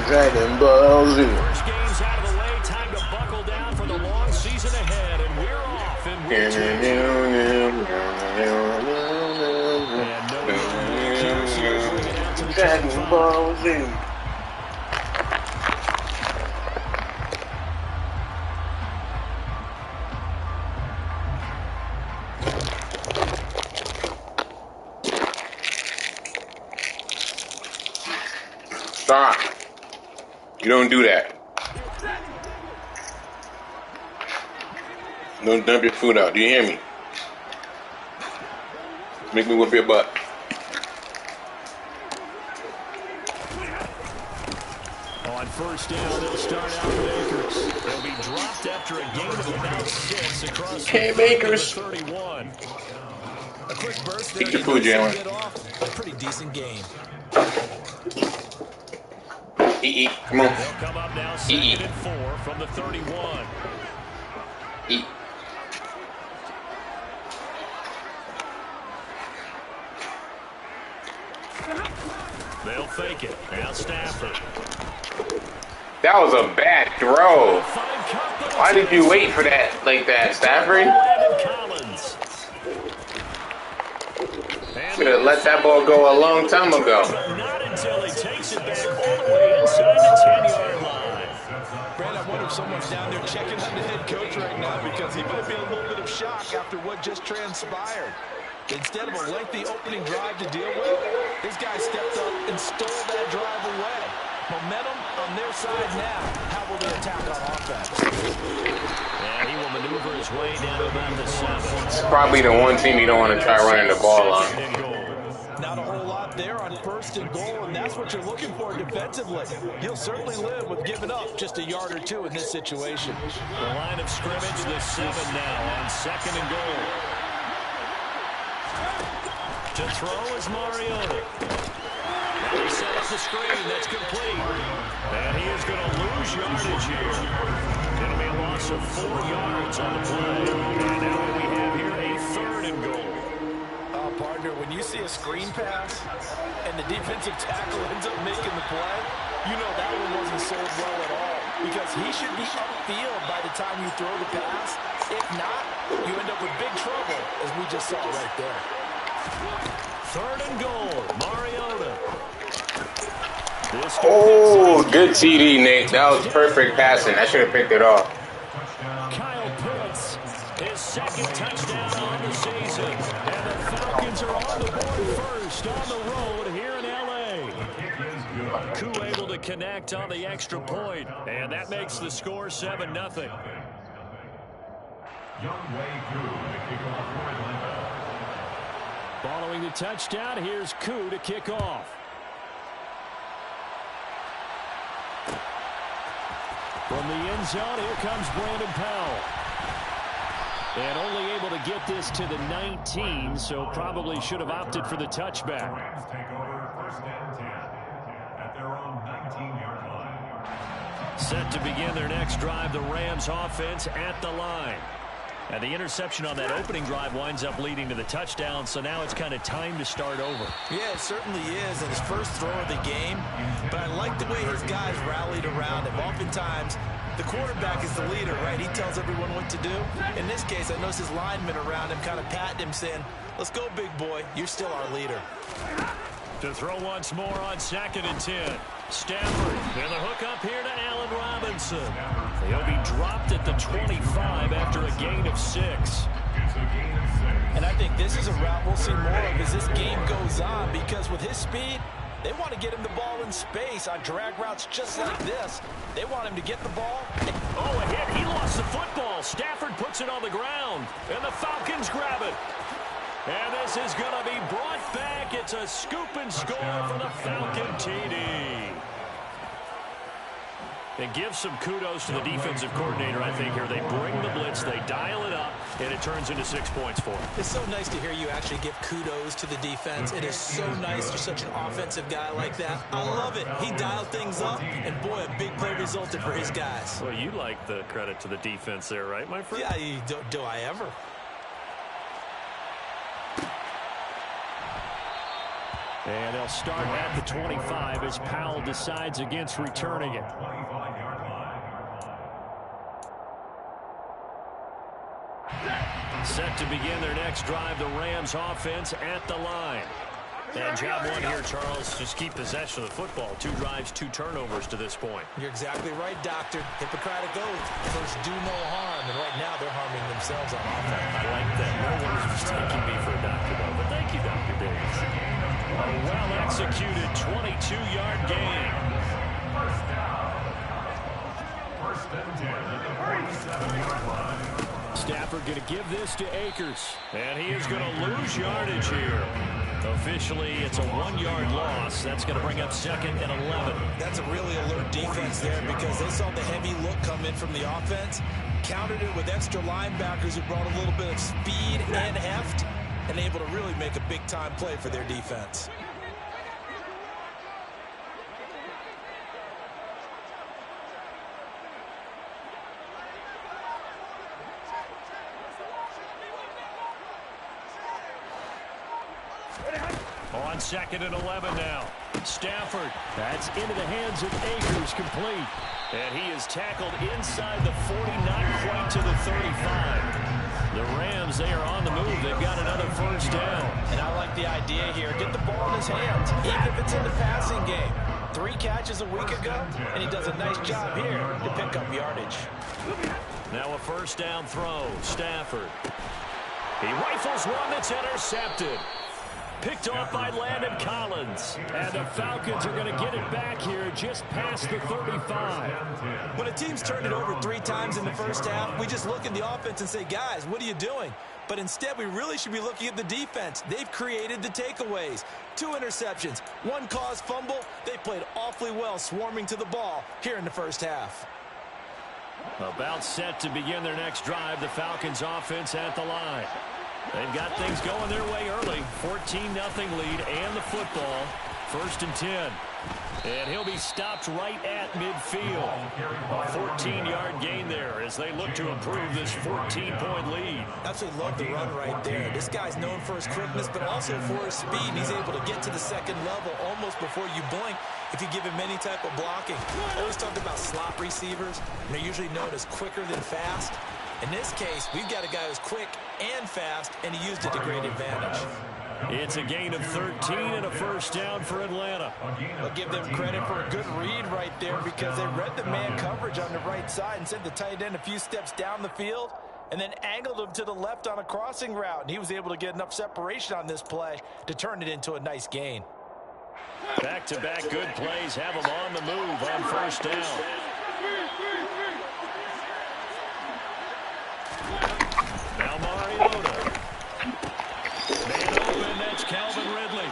Dragon Ball Z. First game's out of the way. Time to buckle down for the long season ahead. And we're off in week 2. And no going back here, so we'll bring it out to the Dragon Ball Z. Stop. You don't do that. Don't dump your food out. Do you hear me? Make me whip your butt. On first down, they'll start out with Akers. They'll be dropped after a gain of about 6 across the 31. A quick burst there. Eat your food, Jalen. A pretty decent game. Eat. Come on. They'll come up now, second and 4 from the 31. Eat. They'll fake it. Now Stafford. That was a bad throw. Why did you wait for that like that, Stafford? Should have let that ball go a long time ago. Not until he takes it back all the way inside the 10-yard line. Brad, I wonder if someone's down there checking on the head coach right now because he might be in a little bit of shock after what just transpired. Instead of a lengthy opening drive to deal with, this guy stepped up and stole that drive away. Momentum on their side now. How will they attack on offense? And he will maneuver his way down to about the 7. It's probably the one team you don't want to try running the ball on. Not a whole lot there on first and goal, and that's what you're looking for defensively. He'll certainly live with giving up just a yard or two in this situation. The line of scrimmage, the 7 now on second and goal. To throw is Mariota. Now he set up the screen. That's complete. And he is going to lose yardage here. It'll be a loss of 4 yards on the play. And now what we have here, a third and goal. Partner, when you see a screen pass and the defensive tackle ends up making the play, you know that one wasn't sold well at all because he should be upfield by the time you throw the pass. If not, you end up with big trouble, as we just saw right there. Third and goal, Mariota. Oh, good TD, Nate. That was perfect passing. I should have picked it off. Kyle Pitts, his second touchdown on the season. And the Falcons are on the board first on the road here in L.A. Koo able to connect on the extra point, and that makes the score 7-0. Following the touchdown, here's Koo to kick off. From the end zone, here comes Brandon Powell. And only able to get this to the 19, so probably should have opted for the touchback. Set to begin their next drive, the Rams offense at the line. And the interception on that opening drive winds up leading to the touchdown, so now it's kind of time to start over. Yeah, it certainly is, and his first throw of the game. But I like the way his guys rallied around him. Oftentimes, the quarterback is the leader, right? He tells everyone what to do. In this case, I noticed his linemen around him kind of patting him, saying, "Let's go, big boy. You're still our leader." To throw once more on second and 10. Stafford, and the hook up here to Allen Robinson. He'll be dropped at the 25 after a gain of 6. And I think this is a route we'll see more of as this game goes on, because with his speed, they want to get him the ball in space on drag routes just like this. They want him to get the ball. Oh, a hit. He lost the football. Stafford puts it on the ground, and the Falcons grab it. And this is going to be brought back. It's a scoop and score for the Falcon TD. And give some kudos to the defensive coordinator, I think, here. They bring the blitz, they dial it up, and it turns into 6 points for them. It's so nice to hear you actually give kudos to the defense. It is so nice you're such an offensive guy like that. I love it. He dialed things up, and boy, a big play resulted for his guys. Well, you like the credit to the defense there, right, my friend? Yeah, do I ever? And they'll start at the 25 as Powell decides against returning it. Set to begin their next drive, the Rams offense at the line. And job one here, Charles, just keep possession of the football. 2 drives, 2 turnovers to this point. You're exactly right, Doctor. Hippocratic oath. First, do no harm. And right now, they're harming themselves on offense. I like that. No one is mistaking me for a doctor, though. But thank you, Dr. Davis. A well-executed 22-yard gain. First and 10 at the 47-yard line. Stafford going to give this to Akers. And he is going to lose yardage here. Officially, it's a 1-yard loss. That's going to bring up 2nd and 11. That's a really alert defense there because they saw the heavy look come in from the offense, countered it with extra linebackers who brought a little bit of speed and heft, and able to really make a big-time play for their defense. On 2nd and 11 now. Stafford. That's into the hands of Akers, complete. And he is tackled inside the 40, not quite to the 35. The Rams, they are on the move. They've got another first down. And I like the idea here. Get the ball in his hands, even if it's in the passing game. 3 catches a week ago, and he does a nice job here to pick up yardage. Now a first down throw. Stafford. He rifles one that's intercepted. Picked off by Landon Collins. And the Falcons are going to get it back here just past the 35. When a team's turned it over 3 times in the first half, we just look at the offense and say, guys, what are you doing? But instead, we really should be looking at the defense. They've created the takeaways. 2 interceptions, 1 caused fumble. They played awfully well swarming to the ball here in the first half. About set to begin their next drive, the Falcons offense at the line. They've got things going their way early. 14-0 lead and the football. 1st and 10. And he'll be stopped right at midfield. A 14-yard gain there as they look to improve this 14-point lead. Absolutely love the run right there. This guy's known for his quickness, but also for his speed. He's able to get to the 2nd level almost before you blink if you give him any type of blocking. I always talk about slot receivers, and they're usually known as quicker than fast. In this case, we've got a guy who's quick and fast, and he used it to great advantage. It's a gain of 13 and a first down for Atlanta. I'll give them credit for a good read right there because they read the man coverage on the right side and sent the tight end a few steps down the field and then angled him to the left on a crossing route. And he was able to get enough separation on this play to turn it into a nice gain. Back-to-back good plays have him on the move on first down. Now Mariota. Man open, that's Calvin Ridley.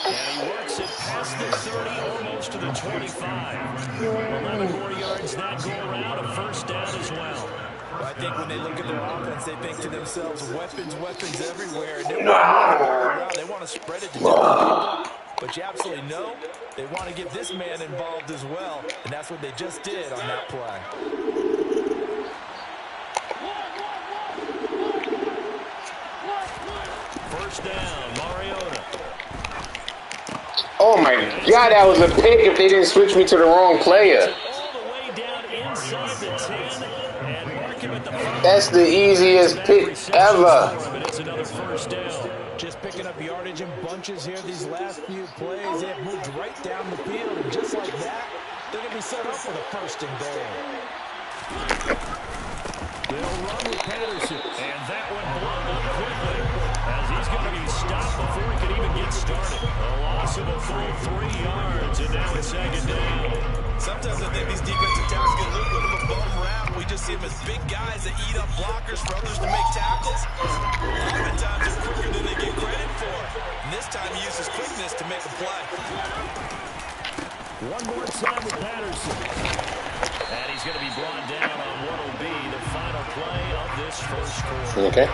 And he works it past the 30, almost to the 25. 11 more yards that go around, a first down as well. I think when they look at their offense, they think to themselves, weapons everywhere. They want to spread it to different people. But you absolutely know they want to get this man involved as well. And that's what they just did on that play. First down, Mariota. Oh my God, that was a pick if they didn't switch me to the wrong player. All the way down inside the 10 and mark him at the 5. That's the easiest pick ever. But it's another first down. Just picking up yardage in bunches here these last few plays. They have moved right down the field, and just like that, they're going to be set up for the first and goal. They'll run with Patterson, and that one blown up quickly as he's going to be stopped before he can even get started. A loss of a full 3 yards, and now it's 2nd down. Sometimes I think these defensive tackles get a little bit of a bum rap. We just see them as big guys that eat up blockers for others to make tackles. Oftentimes they're quicker than they get credit for. And this time he uses quickness to make a play. One more time with Patterson. And he's going to be brought down on what will be the final play of this first quarter. Okay.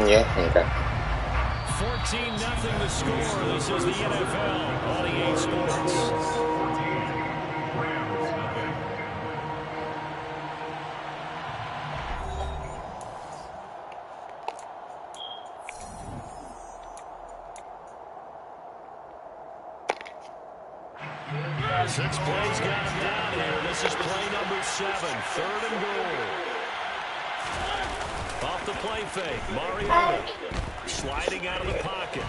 Yeah, okay. 14-0 the score. This is the NFL on EA Sports. 6 plays got him down here. This is play number 7, 3rd and goal. Off the play fake, Mariota sliding out of the pocket.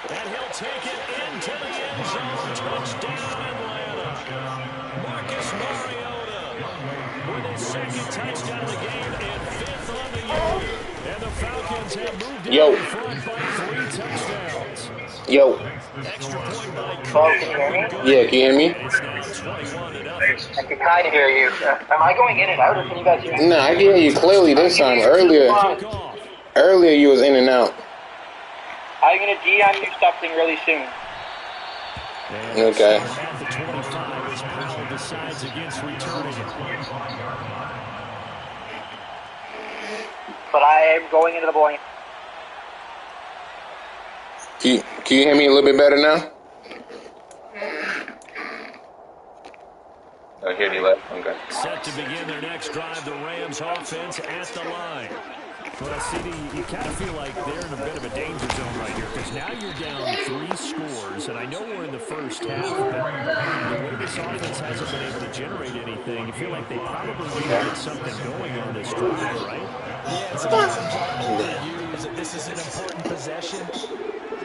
And he'll take it into the end zone. Touchdown, Atlanta. Marcus Mariota with his 2nd touchdown of the game and 5th on the year. And the Falcons have moved in front by 3 touchdowns. Yo. Extra point by Yeah, can you hear me? It's now 21-0. I can kind of hear you. Am I going in and out, or can you guys hear me? No, I can hear you clearly this time. Earlier you was in and out. I'm going to DM you something really soon. Okay. At the 25 as Powell decides against returning it. But I am going into the bowling. Can you hear me a little bit better now? I hear you left. Okay. Set to begin their next drive, the Rams offense at the line. Well, CD, you kind of feel like they're in a bit of a danger zone right here because now you're down 3 scores, and I know we're in the first half, but the way this offense hasn't been able to generate anything, you feel like they probably need to get something going on this drive, right? Yeah, it's overused, and this is an important possession.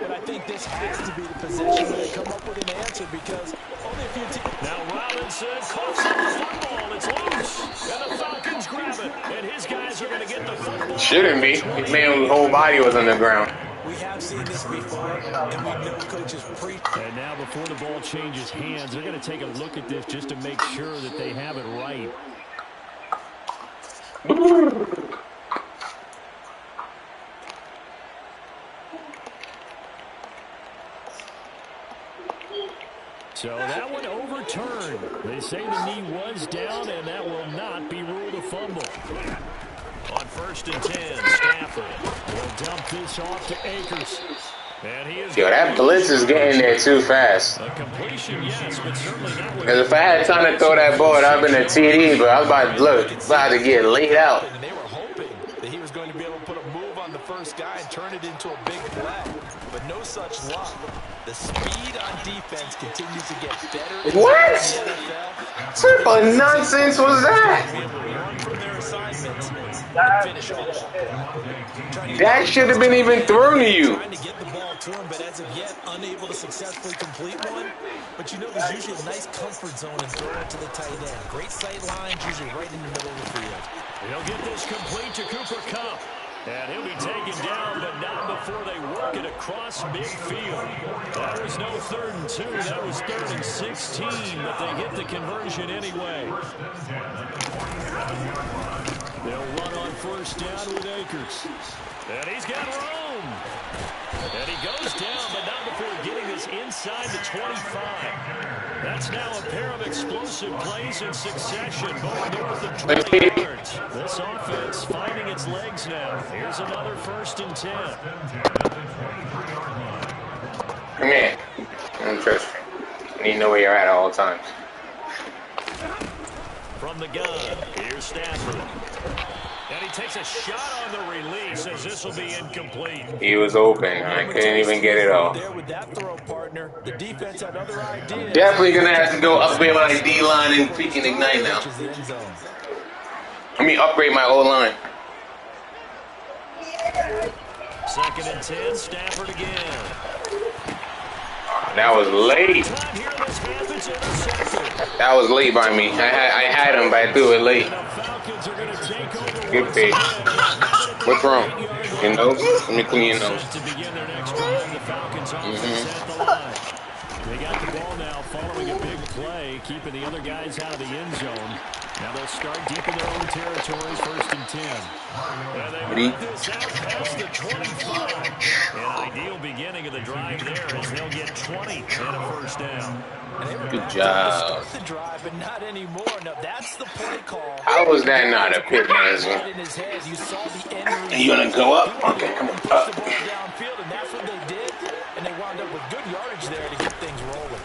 But I think this has to be the possession where they come up with an answer because only a few teams. Now Robinson coughs up the football. It's loose. And the Falcons grab it. And his guys are going to get the football. Shouldn't be. His man's whole body was on the ground. We have seen this before, and we know coaches preach. And now before the ball changes hands, they're going to take a look at this just to make sure that they have it right. So that one overturned. They say the knee was down, and that will not be ruled a fumble. On 1st and 10, Stafford will dump this off to Akers. And he is. Yo, that blitz is getting there too fast. A completion, yes, but certainly not. Because if I had time to throw that ball, I'd been a TD, but I was about to get laid out. And they were hoping that he was going to be able to put a move on the first guy and turn it into a big play. But no such luck. The speed on defense continues to get better. What? What type of nonsense was that? That should have been even thrown to you. Trying to get the ball to him, but as of yet, unable to successfully complete one. But you know, there's usually a nice comfort zone in throwing to the tight end. Great sight lines, usually right in the middle of the field. He'll get this complete to Cooper Kupp. And he'll be taken down, but not before they work it across midfield. That was no 3rd and 2. That was 3rd and 16, but they get the conversion anyway. They'll run on 1st down with Akers. And he's got room. And he goes down, but not before getting this inside the 25. That's now a pair of explosive plays in succession, both north of 20 yards. This offense finding its legs now. Here's another 1st and 10. Come here. I'm trust you. I need to know where you're at all times. From the gun, here's Stafford. And he takes a shot on the release as this will be incomplete. He was open. I couldn't even get it off. There with that throw, partner. The defense had other ideas. Definitely going to have to go upgrade my D-line and freaking ignite now. Let me upgrade my O-line. 2nd and 10, Stafford again. That was late. That was late by me. I had him, but I threw it late. Good pitch. What's wrong? Your nose? Let me clean your nose. They got the ball now following a big play, keeping the other guys out of the end zone. Now they'll start deep in their own territories, 1st and 10. And they run this out past the 25. An ideal beginning of the drive there as they'll get 20 and a 1st down. Good job. Start the drive, but not anymore. Now that's the play call. How was that not a pick, man? You gonna go up? Okay, come on. Up. The ball downfield, and that's what they did. And they wound up with good yardage there to get things rolling.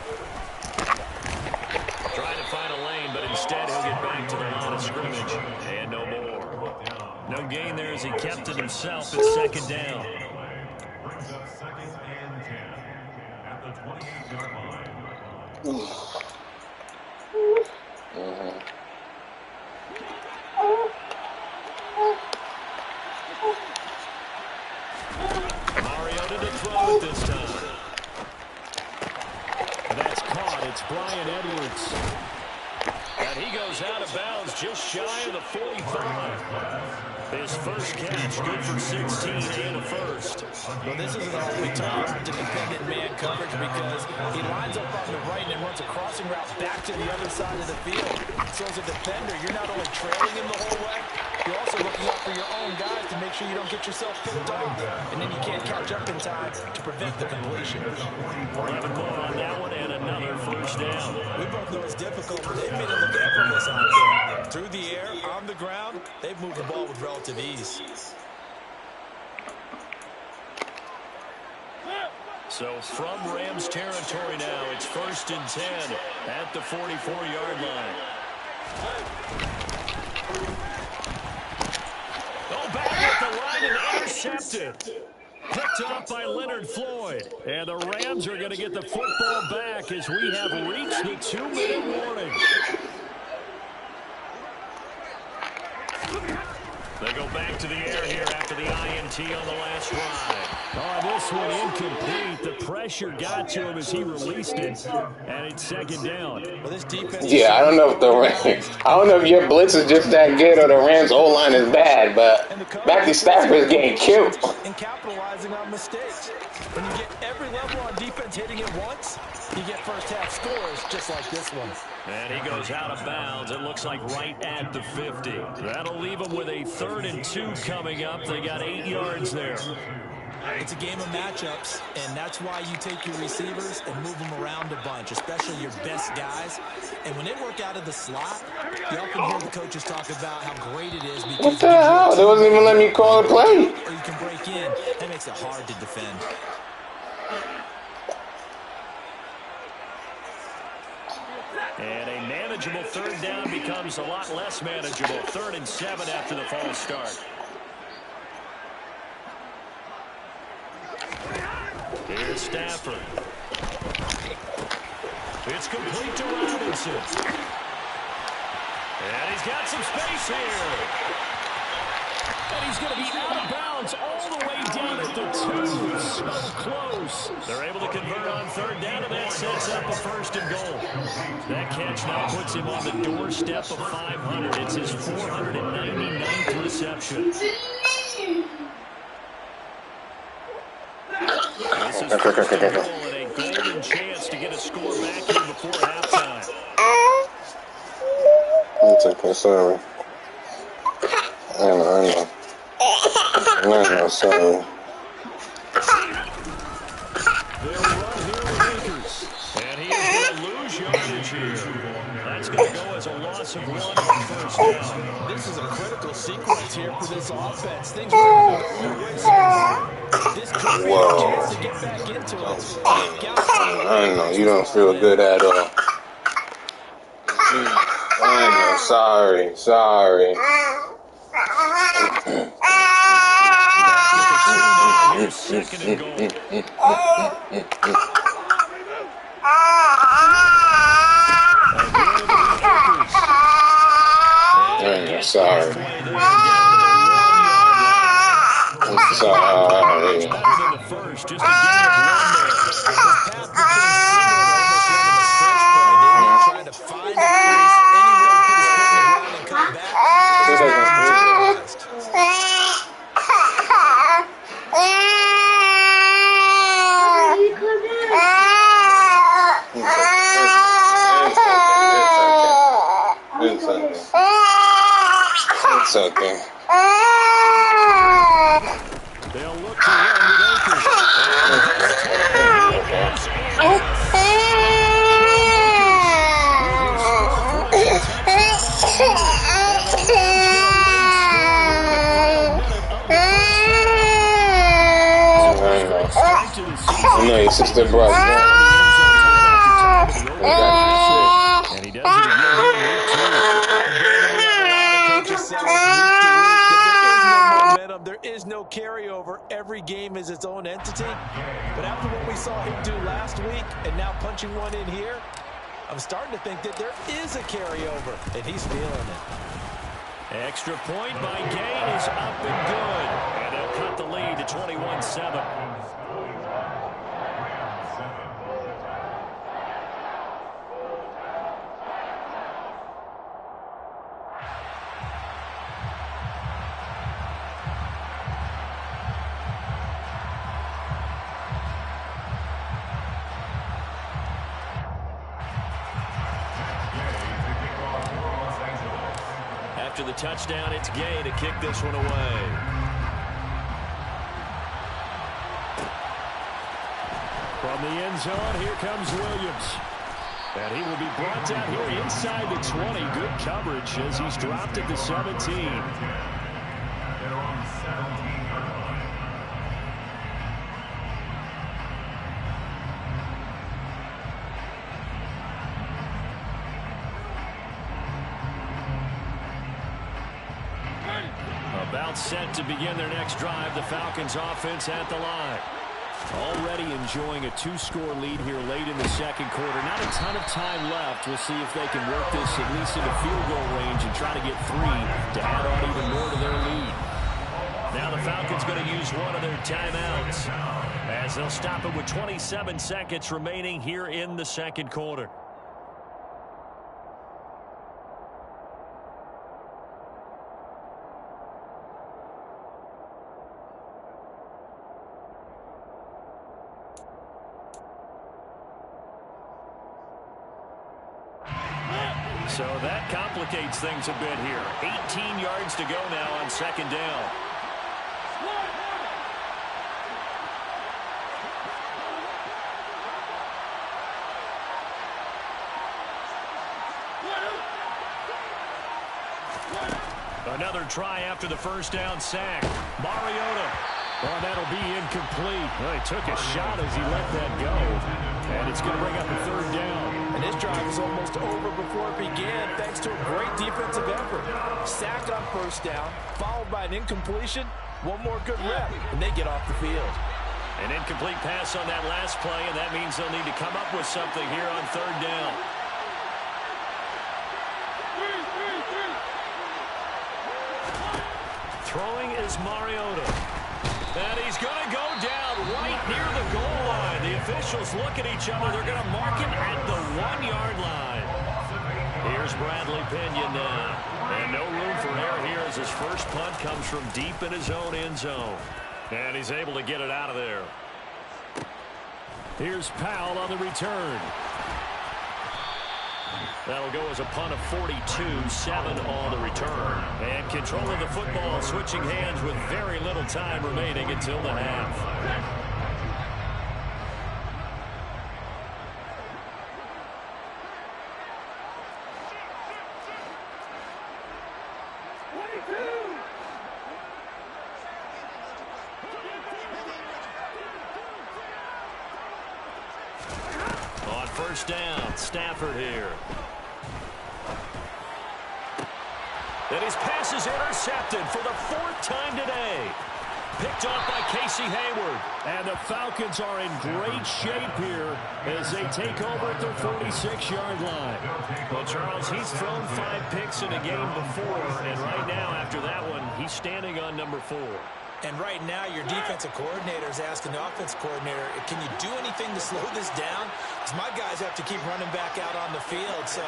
Trying to find a lane, but instead he'll get back to the line of scrimmage. And no more. No gain there as he kept it himself at 2nd down. Brings up 2nd and 10 at the 28-yard line. Mariota to throw it this time. And that's caught. It's Brian Edwards. And he goes out of bounds just shy of the 45. His first catch, good for 16 and a first. Well, this is an awfully tough to defend in man coverage because he lines up on the right and then runs a crossing route back to the other side of the field. So as a defender, you're not only trailing him the whole way, you're also looking out for your own guys to make sure you don't get yourself picked off. And then you can't catch up in time to prevent the completion. 11 more on that one and another first down. We both know it's difficult, but they've made it look effortless out there. Through the air, on the ground, they've moved the ball with relative ease. So from Rams territory now, it's 1st and 10 at the 44-yard line. Oh, back at the line and intercepted. Picked up by Leonard Floyd. And the Rams are going to get the football back as we have reached the 2-minute warning. They go back to the air here after the INT on the last drive. Oh, this one incomplete. The pressure got to him as he released it. And it's 2nd down. Well, this defense I don't know if the Rams, I don't know if your blitz is just that good or the Rams' O-line is bad, but Matthew Stafford's getting killed. And capitalizing on mistakes. When you get every level on defense hitting it once, you get first-half scores just like this one. And he goes out of bounds. It looks like right at the 50. That'll leave him with a 3rd and 2 coming up. They got 8 yards there. It's a game of matchups, and that's why you take your receivers and move them around a bunch, especially your best guys. And when they work out of the slot, you often hear the coaches talk about how great it is because What the hell? They wasn't even letting me call a play. or you can break in. That makes it hard to defend. And a manageable 3rd down becomes a lot less manageable. 3rd and 7 after the false start. Here's Stafford. It's complete to Robinson. And he's got some space here. And he's going to be out of bounds all the way down at the 2. So close. They're able to convert on 3rd down, and that sets up a 1st and goal. That catch now puts him on the doorstep of 500. It's his 499th reception. This is 1st and goal and a golden chance to get a score back here before halftime. It's okay, sorry. I know. No, sorry. They'll run here with Akers. And he is going to lose yardage here. That's going to go as a loss of 1 on 1st down. This is a critical sequence here for this offense. Things are going to go their way. This could be a chance to get back into it. I know, you don't feel good at all. I know, sorry. Here's 2nd and goal. I'm sorry. I'm sorry. Better than the first, just to give him 1 there. Trying to find a place anywhere to put his foot in the ground and come back. It's okay. They'll look to run with Akers. No, your sister brought and he does it again. There is no carryover. Every game is its own entity. But after what we saw him do last week and now punching one in here, I'm starting to think that there is a carryover, and he's feeling it. Extra point by Gay is up and good. And they'll cut the lead to 21-7. After the touchdown, it's Gay to kick this one away. From the end zone, here comes Williams. And he will be brought down here inside the 20. Good coverage as he's dropped at the 17. They're on the 17-yard line. About set to begin their next drive. The Falcons offense at the line. Already enjoying a 2-score lead here late in the second quarter. Not a ton of time left. We'll see if they can work this at least into field goal range and try to get 3 to add on even more to their lead. Now the Falcons going to use one of their timeouts as they'll stop it with 27 seconds remaining here in the second quarter. So that complicates things a bit here. 18 yards to go now on second down. Another try after the first down sack. Mariota. Oh, that'll be incomplete. Well, he took a shot as he let that go. And it's going to bring up a third down. And this drive is almost over before it began thanks to a great defensive effort. Sack on first down, followed by an incompletion. One more good rep, and they get off the field. An incomplete pass on that last play, and that means they'll need to come up with something here on third down. Throwing is Mariota. And he's going to go down right near the goal line. The officials look at each other. They're going to mark him at the 1-yard line. Here's Bradley Pinion now. And no room for error here as his first punt comes from deep in his own end zone. And he's able to get it out of there. Here's Powell on the return. That'll go as a punt of 42-7 on the return. And control of the football switching hands with very little time remaining until the half. On first down, Stafford here. And his pass is intercepted for the 4th time today. Picked off by Casey Hayward. And the Falcons are in great shape here as they take over at their 46-yard line. Well, Charles, he's thrown 5 picks in a game before, and right now, after that one, he's standing on number 4. And right now, your defensive coordinator is asking the offense coordinator, can you do anything to slow this down? Because my guys have to keep running back out on the field. So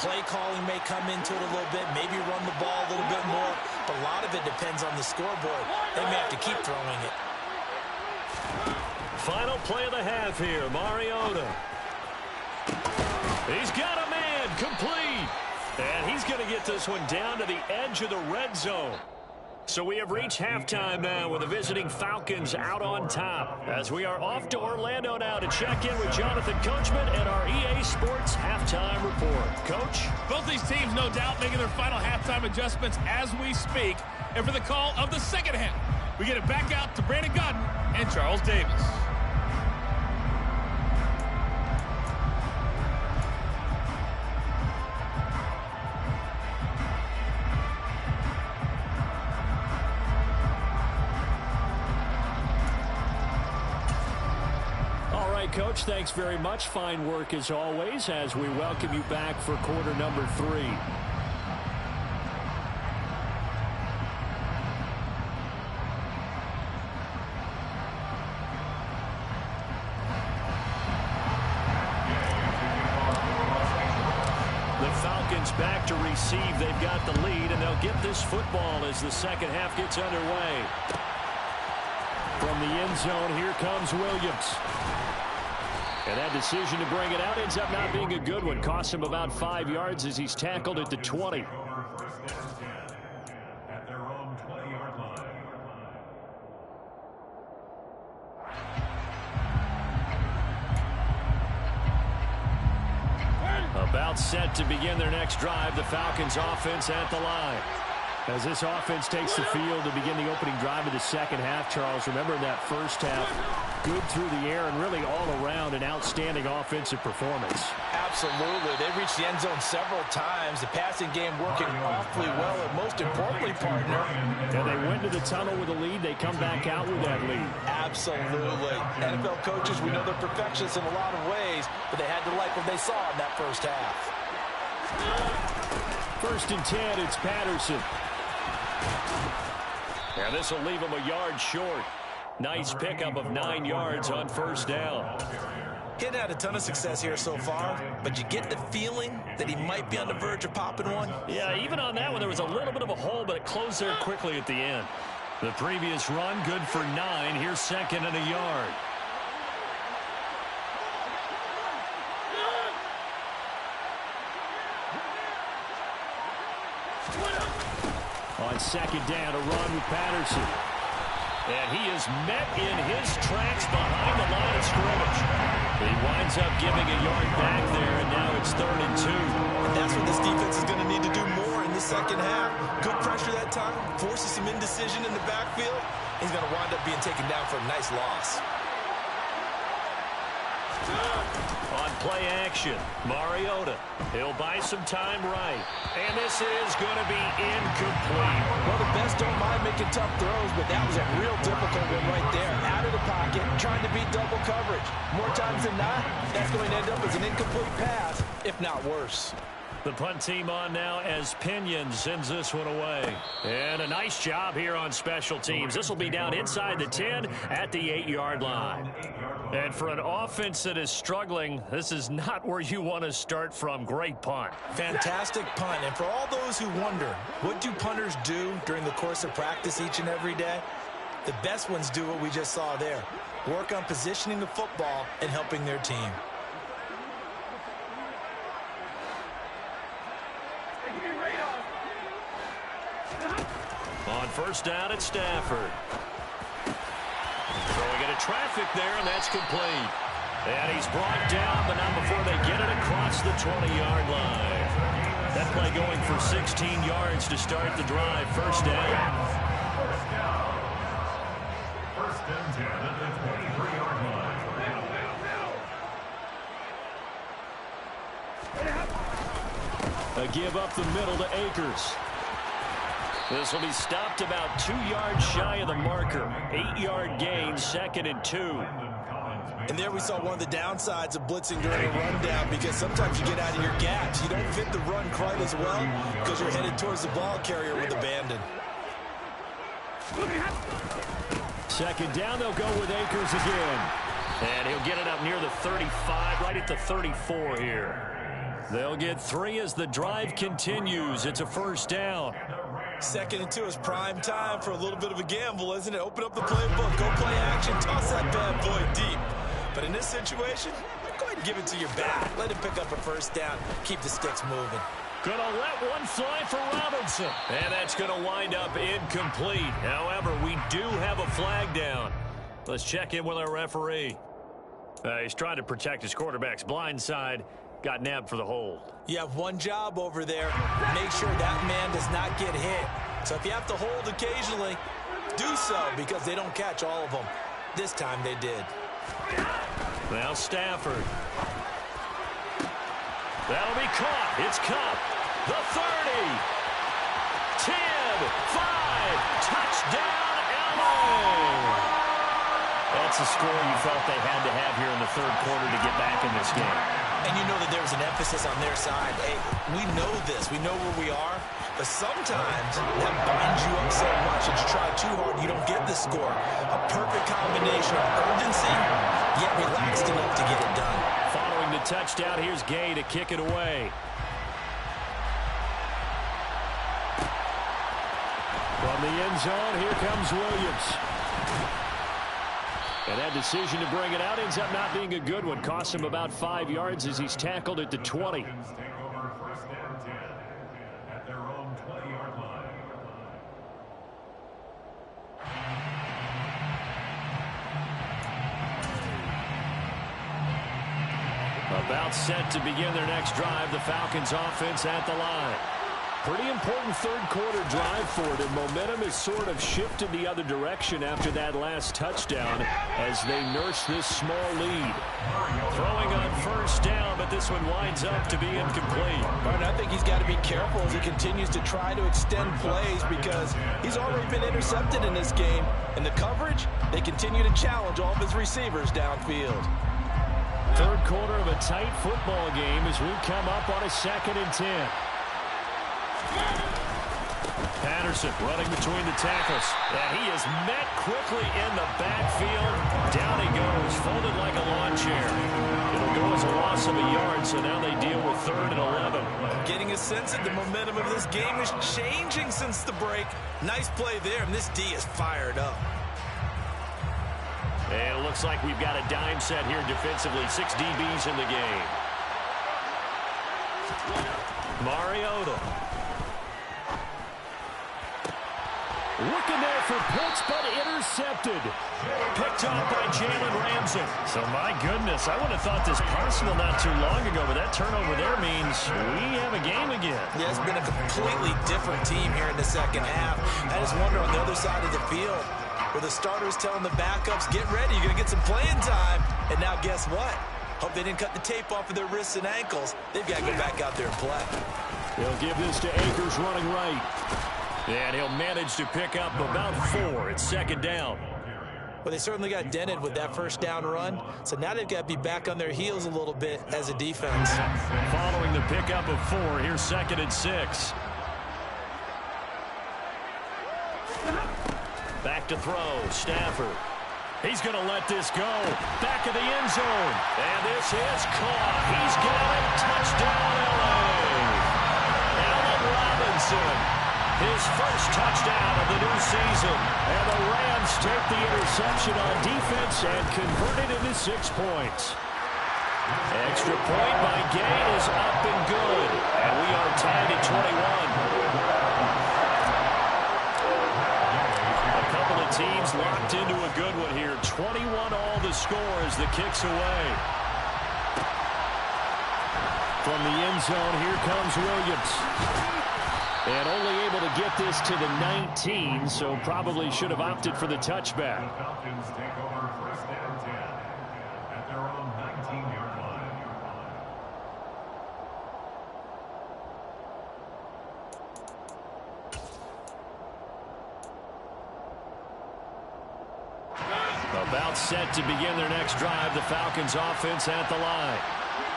play calling may come into it a little bit, maybe run the ball a little bit more. But a lot of it depends on the scoreboard. They may have to keep throwing it. Final play of the half here, Mariota. He's got a man, complete. And he's going to get this one down to the edge of the red zone. So we have reached halftime now with the visiting Falcons out on top. As we are off to Orlando now to check in with Jonathan Coachman and our EA Sports halftime report. Coach? Both these teams, no doubt, making their final halftime adjustments as we speak. And for the call of the second half, we get it back out to Brandon Godden and Charles Davis. Coach. Thanks very much. Fine work as always as we welcome you back for quarter number 3. Back to receive. They've got the lead, and they'll get this football as the second half gets underway. From the end zone, here comes Williams. And that decision to bring it out ends up not being a good one. Cost him about 5 yards as he's tackled at the 20. At their own 20-yard line. About set to begin their next drive, the Falcons offense at the line. As this offense takes the field to begin the opening drive of the second half, Charles, remember that first half, good through the air and really all around an outstanding offensive performance. Absolutely. They reached the end zone several times. The passing game working awfully well, and most importantly, partner. And they went to the tunnel with a lead. They come back out with that lead. Absolutely. NFL coaches, we know they're perfectionists in a lot of ways, but they had to like what they saw in that first half. 1st and 10, it's Patterson. And this will leave him a yard short. Nice pickup of 9 yards on first down. He hadn't had a ton of success here so far, but you get the feeling that he might be on the verge of popping one. Yeah, even on that one, there was a little bit of a hole, but it closed there quickly at the end. The previous run, good for 9. Here's 2nd and a yard. On 2nd down, a run with Patterson. And he is met in his tracks behind the line of scrimmage. He winds up giving a yard back there, and now it's 3rd and 2. And that's what this defense is going to need to do more in the second half. Good pressure that time, forces some indecision in the backfield. He's going to wind up being taken down for a nice loss. On play action, Mariota. He'll buy some time right. And this is going to be incomplete. Well, the best don't mind making tough throws, but that was a real difficult one right there. Out of the pocket, trying to beat double coverage. More times than not, that's going to end up as an incomplete pass, if not worse. The punt team on now as Pinion sends this one away. And a nice job here on special teams. This will be down inside the 10 at the 8-yard line. And for an offense that is struggling, this is not where you want to start from. Great punt. Fantastic punt. And for all those who wonder, what do punters do during the course of practice each and every day? The best ones do what we just saw there. Work on positioning the football and helping their team. On first down, it's Stafford. Throwing into traffic there, and that's complete. And he's brought down, but not before they get it across the 20-yard line. That play going for 16 yards to start the drive. First down. First and 10 at the 23-yard line. A give up the middle to Akers. This will be stopped about 2 yards shy of the marker. 8-yard gain, 2nd and 2. And there we saw one of the downsides of blitzing during a rundown, because sometimes you get out of your gaps. You don't fit the run quite as well because you're headed towards the ball carrier with abandon. 2nd down, they'll go with Akers again. And he'll get it up near the 35, right at the 34 here. They'll get 3 as the drive continues. It's a first down. 2nd and 2 is prime time for a little bit of a gamble, isn't it? Open up the playbook, go play action, toss that bad boy deep. But in this situation, go ahead and give it to your back. Let him pick up a first down. Keep the sticks moving. Gonna let one fly for Robinson. And that's gonna wind up incomplete. However, we do have a flag down. Let's check in with our referee. He's trying to protect his quarterback's blind side. Got nabbed for the hold. You have one job over there. Make sure that man does not get hit. So if you have to hold occasionally, do so, because they don't catch all of them. This time they did. Now Stafford. That'll be caught. It's Cup. The 30. 10, 5. Touchdown, LA. That's a score you felt they had to have here in the third quarter to get back in this game. And you know that there was an emphasis on their side. Hey, we know this. We know where we are. But sometimes that binds you up so much that you try too hard, you don't get the score. A perfect combination of urgency, yet relaxed enough to get it done. Following the touchdown, here's Gay to kick it away. From the end zone, here comes Williams. And that decision to bring it out ends up not being a good one. Cost him about 5 yards as he's tackled at the 20. About set to begin their next drive. The Falcons offense at the line. Pretty important third quarter drive for it, and momentum has sort of shifted the other direction after that last touchdown as they nurse this small lead. Throwing on first down, but this one winds up to be incomplete. Martin, I think he's got to be careful as he continues to try to extend plays because he's already been intercepted in this game. And the coverage, they continue to challenge all of his receivers downfield. Third quarter of a tight football game as we come up on a 2nd and 10. Patterson running between the tackles. And he is met quickly in the backfield. Down he goes, folded like a lawn chair. It'll go as a loss of a yard, so now they deal with 3rd and 11. Getting a sense that the momentum of this game is changing since the break. Nice play there, and this D is fired up. And it looks like we've got a dime set here defensively. 6 DBs in the game. Mariota. Looking there for Pitts, but intercepted. Picked off by Jalen Ramsey. So, my goodness, I would have thought this possible not too long ago, but that turnover there means we have a game again. Yeah, it's been a completely different team here in the second half. I just wonder on the other side of the field, where the starters telling the backups, get ready, you're going to get some playing time. And now guess what? Hope they didn't cut the tape off of their wrists and ankles. They've got to go back out there and play. They'll give this to Akers running right. And he'll manage to pick up about 4. It's 2nd down. Well, they certainly got dented with that first down run. So now they've got to be back on their heels a little bit as a defense. Following the pickup of 4, here's 2nd and 6. Back to throw, Stafford. He's going to let this go. Back of the end zone. And this is caught. He's got it. Touchdown, L.A. Allen Robinson. His first touchdown of the new season. And the Rams take the interception on defense and convert it into 6 points. Extra point by Gay is up and good. And we are tied at 21. A couple of teams locked into a good one here. 21 all the score as the kick's away. From the end zone, here comes Williams. And only able to get this to the 19, so probably should have opted for the touchback. Falcons take over 1st and 10 at their own 19-yard line. About set to begin their next drive, the Falcons offense at the line.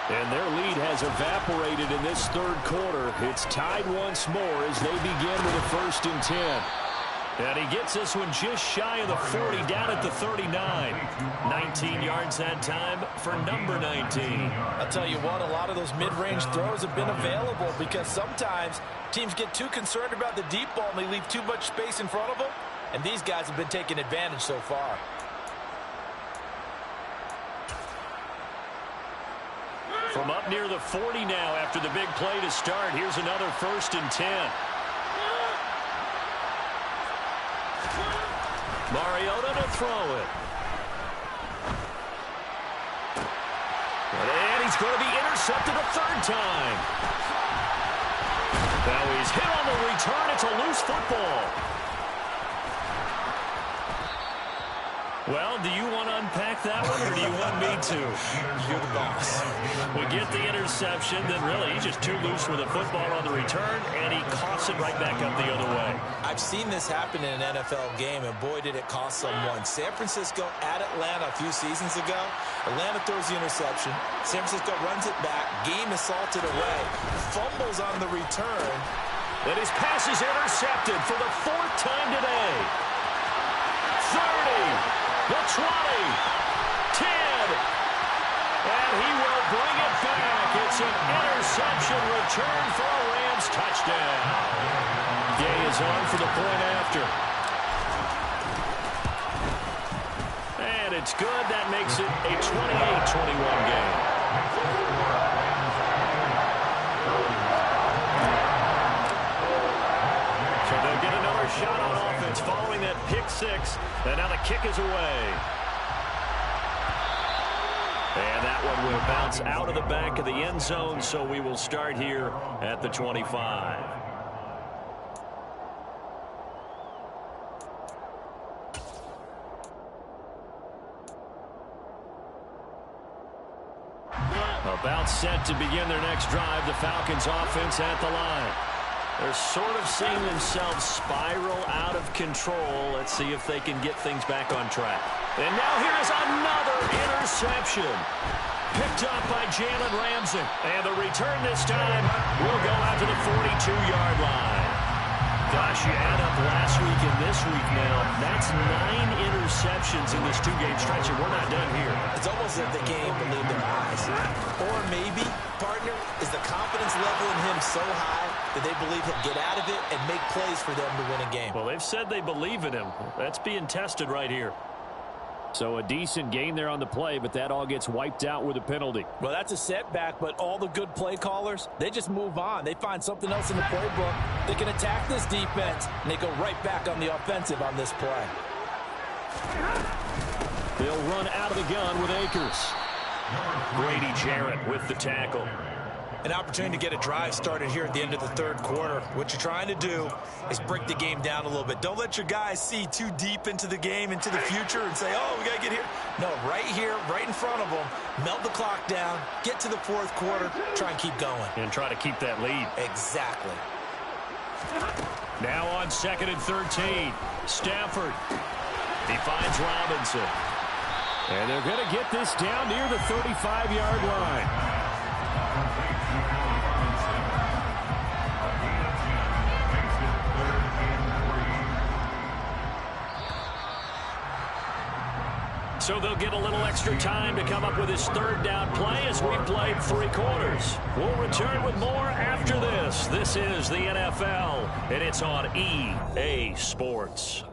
And their lead has evaporated in this third quarter. It's tied once more as they begin with a 1st and 10. And he gets this one just shy of the 40, down at the 39. 19 yards that time for number 19. I'll tell you what, a lot of those mid-range throws have been available because sometimes teams get too concerned about the deep ball and they leave too much space in front of them. And these guys have been taking advantage so far. From up near the 40 now after the big play to start. Here's another 1st and 10. Mariota to throw it. And he's going to be intercepted a 3rd time. Now he's hit on the return. It's a loose football. Well, do you want to unpack that one, or do you want me to? You're the boss. We get the interception, then really he's just too loose with the football on the return, and he coughs it right back up the other way. I've seen this happen in an NFL game, and boy, did it cost someone. San Francisco at Atlanta a few seasons ago. Atlanta throws the interception. San Francisco runs it back. Game is salted away. Fumbles on the return. And his pass is intercepted for the 4th time today. 30. The 20, 10, and he will bring it back. It's an interception return for a Rams touchdown. Gay is on for the point after. And it's good. That makes it a 28-21 game. So they'll get another shot on offense following that pick six. And now the kick is away. And that one will bounce out of the back of the end zone, so we will start here at the 25. About set to begin their next drive, the Falcons offense at the line. They're sort of seeing themselves spiral out of control. Let's see if they can get things back on track. And now here is another interception. Picked up by Jalen Ramsey. And the return this time will go out to the 42-yard line. Gosh, you add up last week and this week now. That's 9 interceptions in this 2-game stretch, and we're not done here. It's almost as if they can't even believe their eyes. Or maybe, partner, is the confidence level in him so high that they believe he'll get out of it and make plays for them to win a game. Well, they've said they believe in him. That's being tested right here. So a decent gain there on the play, but that all gets wiped out with a penalty. Well, that's a setback, but all the good play callers, they just move on. They find something else in the playbook. They can attack this defense, and they go right back on the offensive on this play. They'll run out of the gun with Akers. Grady Jarrett with the tackle. An opportunity to get a drive started here at the end of the third quarter. What you're trying to do is break the game down a little bit. Don't let your guys see too deep into the game, into the future, and say, oh, we got to get here. No, right here, right in front of them, melt the clock down, get to the fourth quarter, try and keep going. And try to keep that lead. Exactly. Now on 2nd and 13, Stafford. He finds Robinson. And they're going to get this down near the 35-yard line. So they'll get a little extra time to come up with his 3rd down play as we played 3 quarters. We'll return with more after this. This is the NFL, and it's on EA Sports.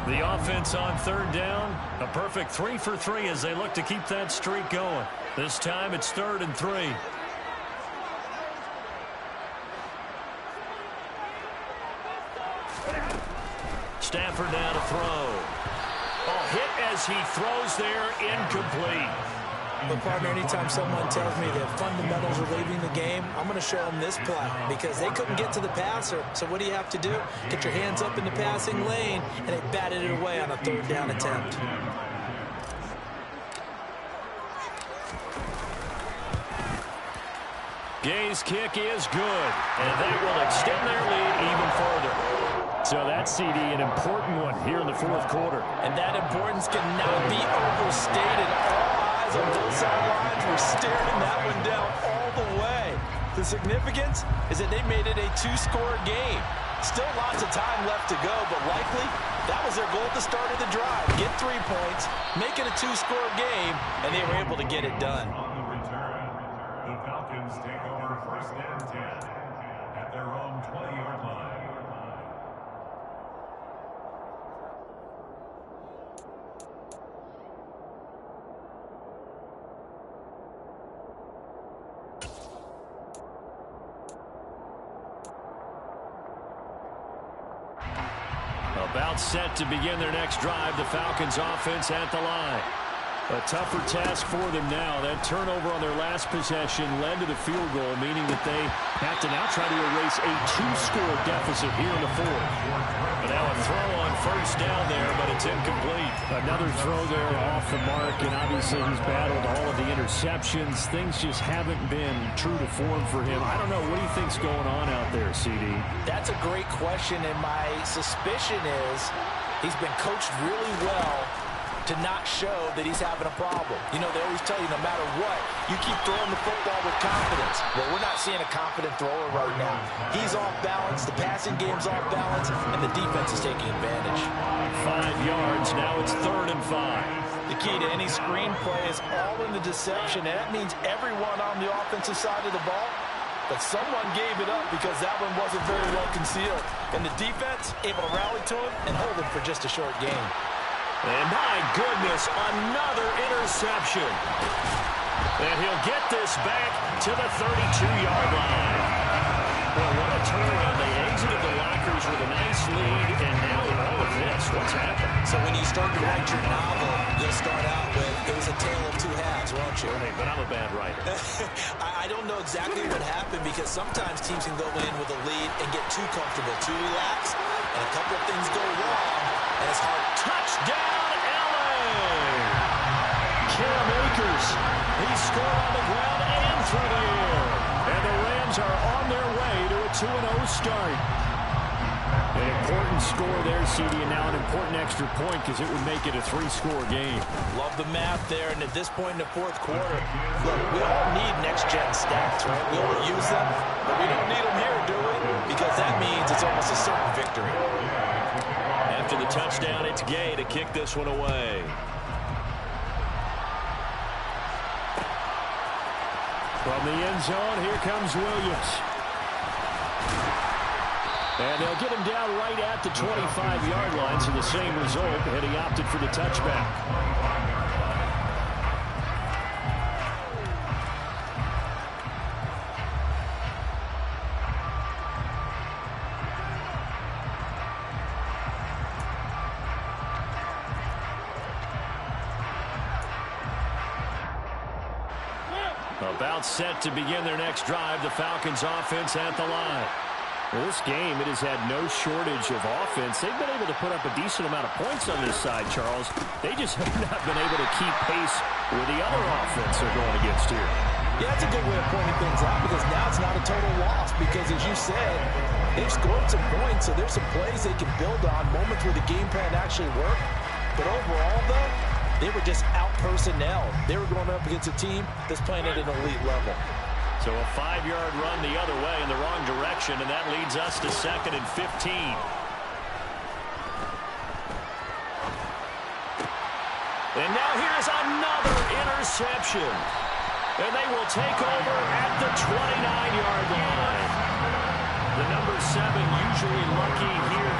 The offense on 3rd down, a perfect 3 for 3 as they look to keep that streak going. This time it's 3rd and 3. Stafford now to throw. Oh, hit as he throws there, incomplete. But, partner, anytime someone tells me that fundamentals are leaving the game, I'm going to show them this play because they couldn't get to the passer. So what do you have to do? Get your hands up in the passing lane, and they batted it away on a 3rd down attempt. Gay's kick is good, and that will extend their lead even further. So that CD, an important one here in the 4th quarter. And that importance cannot be overstated. All eyes on both sidelines were staring that one down all the way. The significance is that they made it a 2-score game. Still lots of time left to go, but likely that was their goal at the start of the drive. Get 3 points, make it a 2-score game, and they were able to get it done. On the return, the Falcons take over 1st and 10 at their own 20-yard line. About set to begin their next drive, the Falcons offense at the line. A tougher task for them now. That turnover on their last possession led to the field goal, meaning that they have to now try to erase a 2-score deficit here in the fourth. But now a throw on first down there, but it's incomplete. Another throw there off the mark, and obviously he's battled all of the interceptions. Things just haven't been true to form for him. I don't know. What do you think's going on out there, CD? That's a great question, and my suspicion is he's been coached really well to not show that he's having a problem. You know, they always tell you no matter what, you keep throwing the football with confidence. Well, we're not seeing a confident thrower right now. He's off balance, the passing game's off balance, and the defense is taking advantage. 5 yards, now it's 3rd and 5. The key to any screenplay is all in the deception, and that means everyone on the offensive side of the ball. But someone gave it up because that one wasn't very well concealed. And the defense able to rally to him and hold him for just a short game. And my goodness, another interception. And he'll get this back to the 32-yard line. Well, what a turnaround. They exited the lockers with a nice lead, and now with all of this, what's happened? So when you start to write your novel, you'll start out with, it was a tale of 2 halves, won't you? Hey, but I'm a bad writer. I don't know exactly what happened because sometimes teams can go in with a lead and get too comfortable, too relaxed, and a couple of things go wrong, and it's hard. Touchdown, L.A. Cam Akers. He scored on the ground and through the air. And the Rams are on their way to a 2-0 start. An important score there, CD, and now an important extra point because it would make it a 3-score game. Love the math there, and at this point in the fourth quarter, look, we all need next-gen stats, right? We all use them, but we don't need them here, do we? Because that means it's almost a certain victory. After the touchdown, it's Gay to kick this one away. From the end zone, here comes Williams. And they'll get him down right at the 25-yard line, so the same result, and he opted for the touchback. About set to begin their next drive, the Falcons offense at the line. Well, this game, it has had no shortage of offense. They've been able to put up a decent amount of points on this side, Charles. They just have not been able to keep pace with the other offense they're going against here. Yeah, that's a good way of pointing things out because now it's not a total loss because, as you said, they've scored some points, so there's some plays they can build on, moments where the game plan actually worked. But overall, though, they were just out-personnel. They were going up against a team that's playing at an elite level. So a 5-yard run the other way in the wrong direction, and that leads us to 2nd and 15. And now here's another interception. And they will take over at the 29-yard line. The number 7 usually lucky here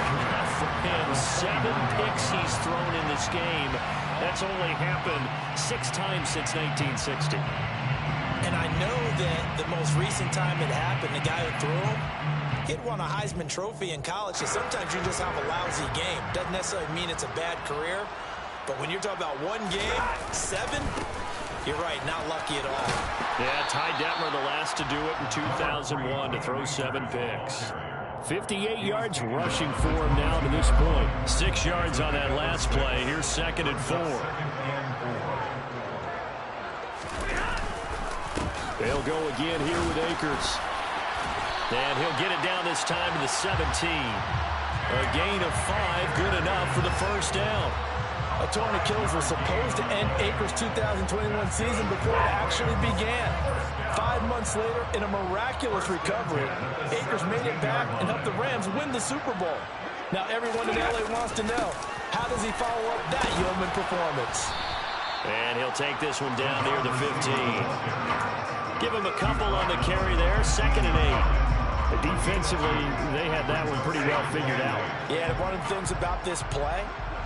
for him. 7 picks he's thrown in this game. That's only happened 6 times since 1960. And I know that the most recent time it happened, the guy who threw him, he'd won a Heisman Trophy in college, so sometimes you just have a lousy game. Doesn't necessarily mean it's a bad career, but when you're talking about one game, 7, you're right, not lucky at all. Yeah, Ty Detmer the last to do it in 2001 to throw 7 picks. 58 yards rushing for him now to this point. 6 yards on that last play. Here's 2nd and 4. They'll go again here with Akers. And he'll get it down this time to the 17. A gain of 5, good enough for the first down. A torn Achilles was supposed to end Akers' 2021 season before it actually began. 5 months later, in a miraculous recovery, Akers made it back and helped the Rams win the Super Bowl. Now everyone in LA wants to know, how does he follow up that yeoman performance? And he'll take this one down near the 15. Give him a couple on the carry there. 2nd and 8. Defensively, they had that one pretty well figured out. Yeah, and one of the things about this play,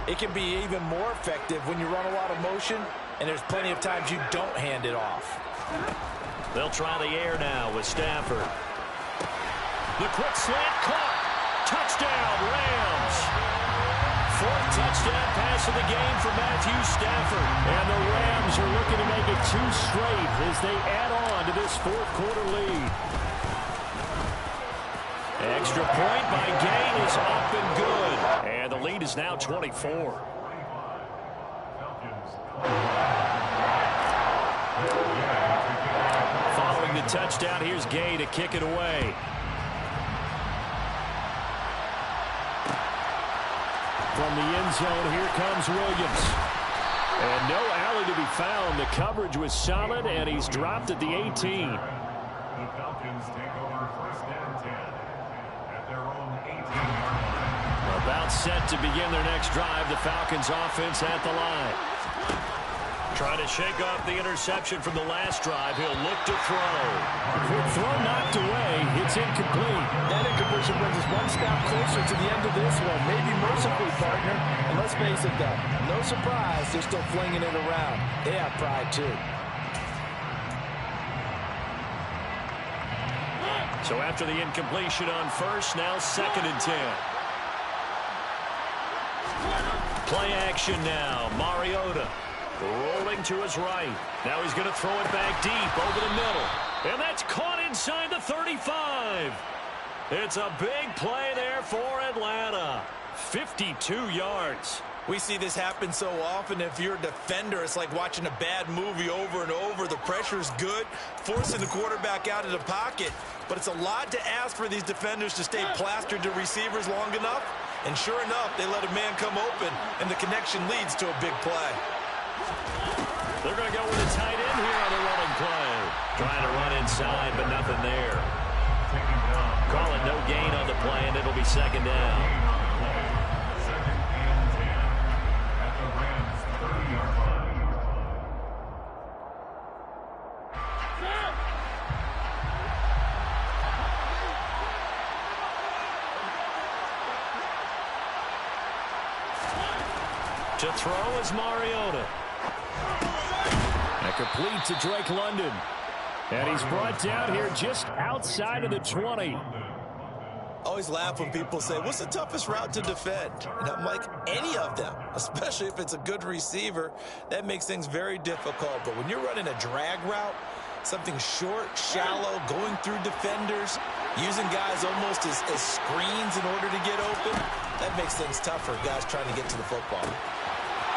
it can be even more effective when you run a lot of motion, and there's plenty of times you don't hand it off. They'll try the air now with Stafford. The quick slant caught. Touchdown, Rams. 4th touchdown pass of the game for Matthew Stafford. And the Rams are looking to make it 2 straight as they add on to this fourth-quarter lead. Extra point by Gay is up and good. And the lead is now 24. Following the touchdown, here's Gay to kick it away. From the end zone, here comes Williams. And no alley to be found. The coverage was solid, and he's dropped at the 18. The Falcons take over first and 10 at their own 18-yard line. About set to begin their next drive. The Falcons offense at the line. Trying to shake off the interception from the last drive. He'll look to throw. Quick throw knocked away. It's incomplete. That incompletion brings us one step closer to the end of this one. Maybe mercifully, partner. And let's face it, though, no surprise, they're still flinging it around. They have pride, too. So after the incompletion on first, now 2nd and 10. Play action now. Mariota rolling to his right. Now he's going to throw it back deep over the middle. And that's caught inside the 35. It's a big play there for Atlanta. 52 yards. We see this happen so often. If you're a defender, it's like watching a bad movie over and over. The pressure is good, forcing the quarterback out of the pocket. But it's a lot to ask for these defenders to stay plastered to receivers long enough. And sure enough, they let a man come open, and the connection leads to a big play. They're going to go with a tight end here on the running play. Trying to run inside, but nothing there. Calling no gain on the play, and it'll be 2nd down. To throw is Mariota. And complete to Drake London. And he's brought down here just outside of the 20. Always laugh when people say, what's the toughest route to defend? And I'm like, any of them, especially if it's a good receiver. That makes things very difficult. But when you're running a drag route, something short, shallow, going through defenders, using guys almost as screens in order to get open, that makes things tough for guys trying to get to the football.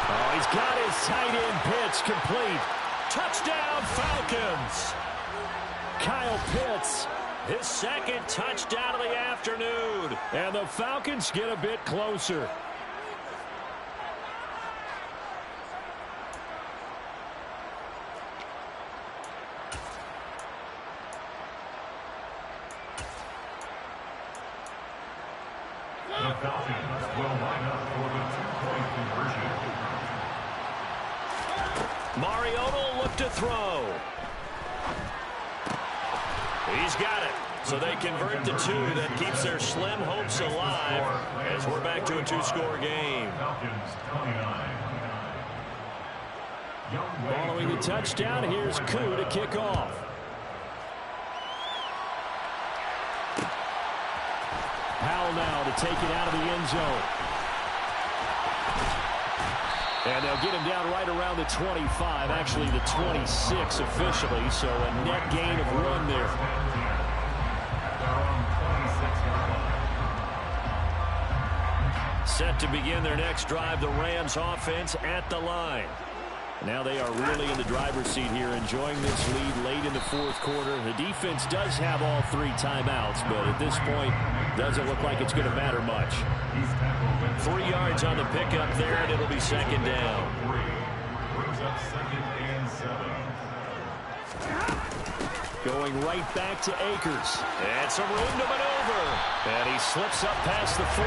Oh, he's got his tight end pitch complete. Touchdown, Falcons. Kyle Pitts, his 2nd touchdown of the afternoon. And the Falcons get a bit closer. The Falcons will line up for the 2-point conversion. Mariota will look to throw. He's got it. So they convert to 2. That keeps their slim hopes alive as we're back to a 2-score game. Falcons 29. Following the touchdown, here's Koo to kick off. Powell now to take it out of the end zone. And they'll get him down right around the 25, actually the 26 officially, so a net gain of 1 there. Set to begin their next drive, the Rams offense at the line. Now they are really in the driver's seat here, enjoying this lead late in the 4th quarter. The defense does have all 3 timeouts, but at this point, doesn't look like it's going to matter much. 3 yards on the pickup there, and it'll be 2nd down. Brings up 2nd and 7. Going right back to Akers. And some room to maneuver. And he slips up past the 45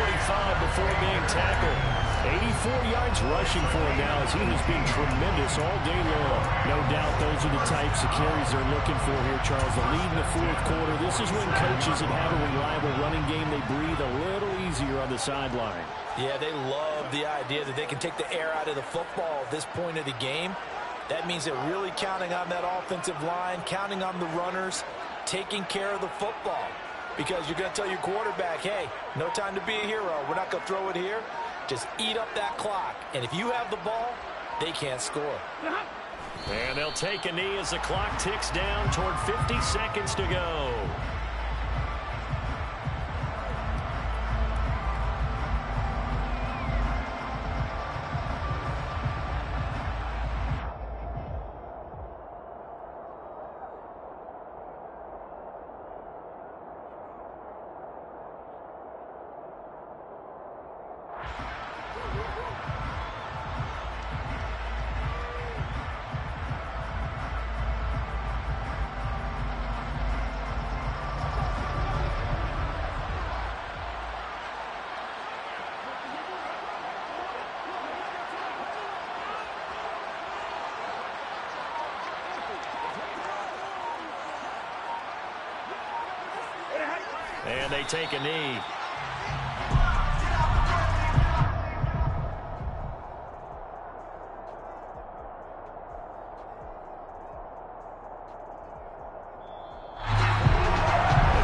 before being tackled. 84 yards rushing for him now as he has been tremendous all day long. No doubt those are the types of carries they're looking for here, Charles. The lead in the 4th quarter. This is when coaches that have a reliable running game, they breathe a little easier on the sideline. Yeah, they love the idea that they can take the air out of the football at this point of the game. That means they're really counting on that offensive line, counting on the runners, taking care of the football. Because you're going to tell your quarterback, hey, no time to be a hero. We're not going to throw it here. Just eat up that clock. And if you have the ball, they can't score. And they'll take a knee as the clock ticks down toward 50 seconds to go. And they take a knee.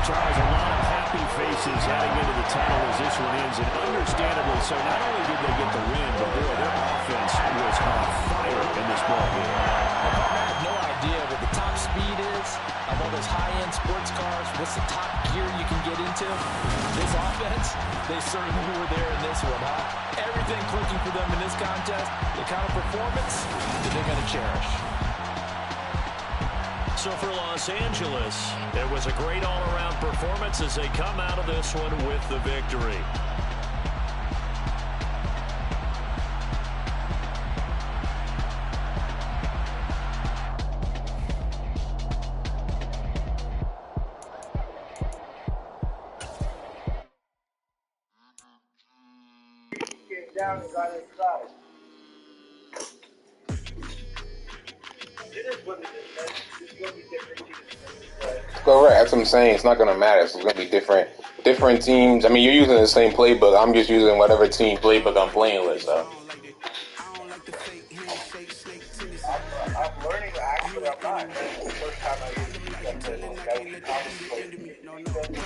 Charles, a lot of happy faces heading into the tunnel as this one ends, and understandably so. Not only did they get the win, but boy, their offense was on fire in this ball game. I have no idea what the top speed is of all those high-end sports cars. What's the top gear you can get into? This offense, they certainly were there in this one, huh? Everything clicking for them in this contest, the kind of performance that they're going to cherish. So for Los Angeles, it was a great all-around performance as they come out of this one with the victory. Down and got inside. It is what it is, man. It's going to be different teams. Correct. That's what I'm saying. It's not going to matter. So it's going to be different teams. I mean, you're using the same playbook. I'm just using whatever team playbook I'm playing with. So. I'm learning actually. I'm not. That's the first time I used it.